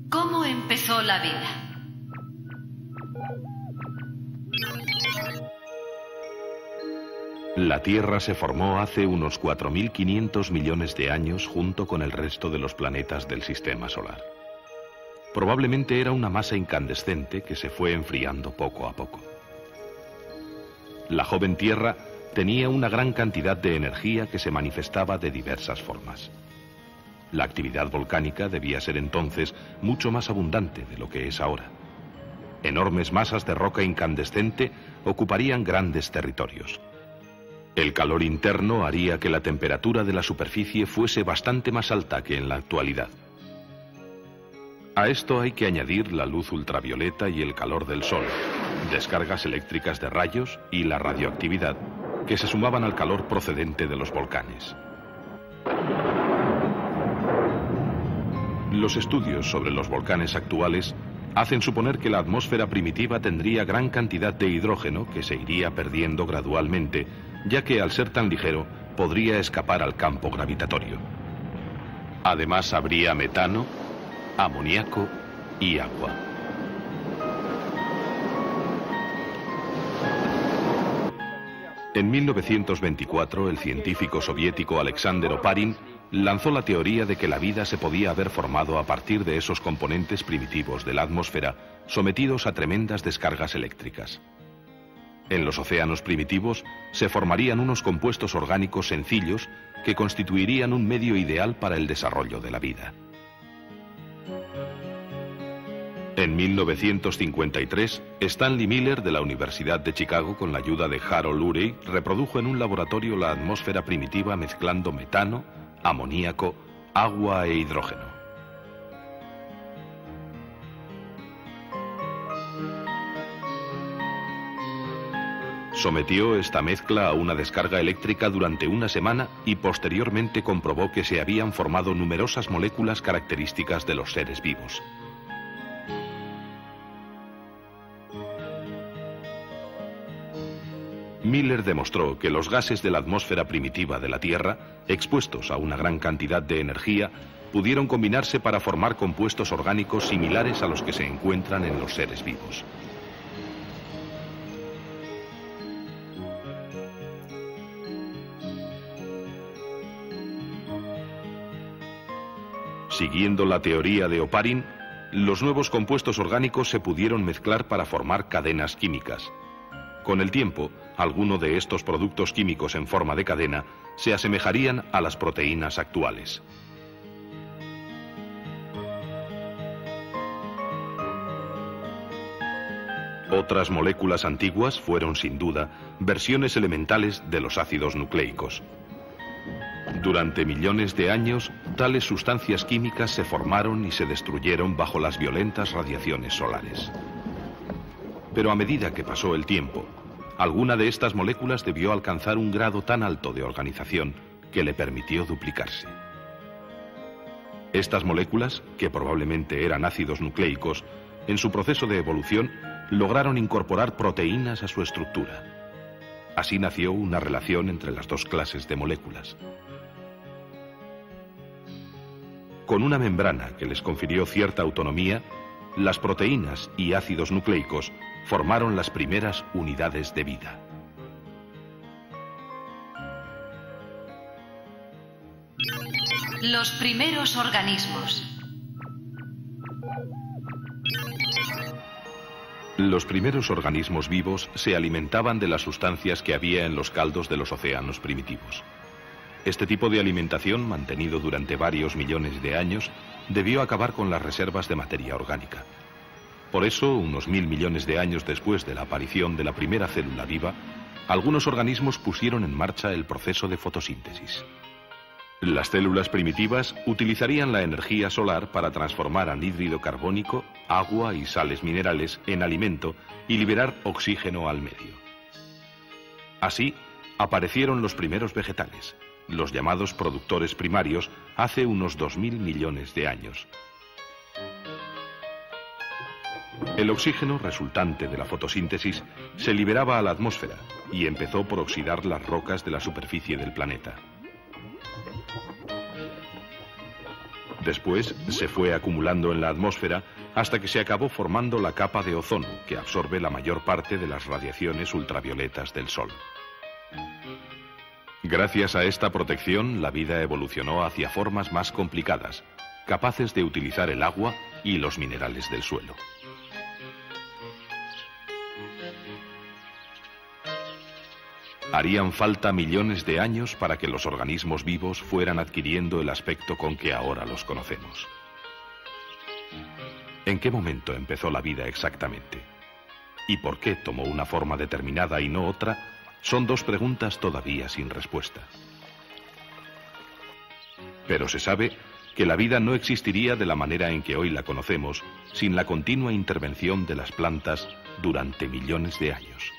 ¿Cómo empezó la vida? La Tierra se formó hace unos 4.500 millones de años junto con el resto de los planetas del Sistema Solar. Probablemente era una masa incandescente que se fue enfriando poco a poco. La joven Tierra tenía una gran cantidad de energía que se manifestaba de diversas formas. La actividad volcánica debía ser entonces mucho más abundante de lo que es ahora. Enormes masas de roca incandescente ocuparían grandes territorios. El calor interno haría que la temperatura de la superficie fuese bastante más alta que en la actualidad. A esto hay que añadir la luz ultravioleta y el calor del sol, descargas eléctricas de rayos y la radioactividad, que se sumaban al calor procedente de los volcanes. Los estudios sobre los volcanes actuales hacen suponer que la atmósfera primitiva tendría gran cantidad de hidrógeno que se iría perdiendo gradualmente, ya que al ser tan ligero podría escapar al campo gravitatorio. Además habría metano, amoníaco y agua. En 1924, el científico soviético Alexander Oparin lanzó la teoría de que la vida se podía haber formado a partir de esos componentes primitivos de la atmósfera sometidos a tremendas descargas eléctricas. En los océanos primitivos se formarían unos compuestos orgánicos sencillos que constituirían un medio ideal para el desarrollo de la vida. En 1953, Stanley Miller de la Universidad de Chicago, con la ayuda de Harold Urey, reprodujo en un laboratorio la atmósfera primitiva mezclando metano, amoníaco, agua e hidrógeno. Sometió esta mezcla a una descarga eléctrica durante una semana y posteriormente comprobó que se habían formado numerosas moléculas características de los seres vivos. Miller demostró que los gases de la atmósfera primitiva de la Tierra, expuestos a una gran cantidad de energía, pudieron combinarse para formar compuestos orgánicos similares a los que se encuentran en los seres vivos. Siguiendo la teoría de Oparin, los nuevos compuestos orgánicos se pudieron mezclar para formar cadenas químicas. Con el tiempo, algunos de estos productos químicos en forma de cadena se asemejarían a las proteínas actuales. Otras moléculas antiguas fueron, sin duda, versiones elementales de los ácidos nucleicos. Durante millones de años, tales sustancias químicas se formaron y se destruyeron bajo las violentas radiaciones solares. Pero a medida que pasó el tiempo, alguna de estas moléculas debió alcanzar un grado tan alto de organización que le permitió duplicarse. Estas moléculas, que probablemente eran ácidos nucleicos, en su proceso de evolución lograron incorporar proteínas a su estructura. Así nació una relación entre las dos clases de moléculas. Con una membrana que les confirió cierta autonomía, las proteínas y ácidos nucleicos formaron las primeras unidades de vida. Los primeros organismos. Los primeros organismos vivos se alimentaban de las sustancias que había en los caldos de los océanos primitivos. Este tipo de alimentación, mantenido durante varios millones de años, debió acabar con las reservas de materia orgánica. Por eso, unos 1000 millones de años después de la aparición de la primera célula viva, algunos organismos pusieron en marcha el proceso de fotosíntesis. Las células primitivas utilizarían la energía solar para transformar anhídrido carbónico, agua y sales minerales en alimento y liberar oxígeno al medio. Así, aparecieron los primeros vegetales, los llamados productores primarios, hace unos 2000 millones de años. El oxígeno resultante de la fotosíntesis se liberaba a la atmósfera y empezó por oxidar las rocas de la superficie del planeta. Después se fue acumulando en la atmósfera hasta que se acabó formando la capa de ozono, que absorbe la mayor parte de las radiaciones ultravioletas del Sol. Gracias a esta protección, la vida evolucionó hacia formas más complicadas, capaces de utilizar el agua y los minerales del suelo. Harían falta millones de años para que los organismos vivos fueran adquiriendo el aspecto con que ahora los conocemos. ¿En qué momento empezó la vida exactamente? ¿Y por qué tomó una forma determinada y no otra? Son dos preguntas todavía sin respuesta. Pero se sabe que la vida no existiría de la manera en que hoy la conocemos sin la continua intervención de las plantas durante millones de años.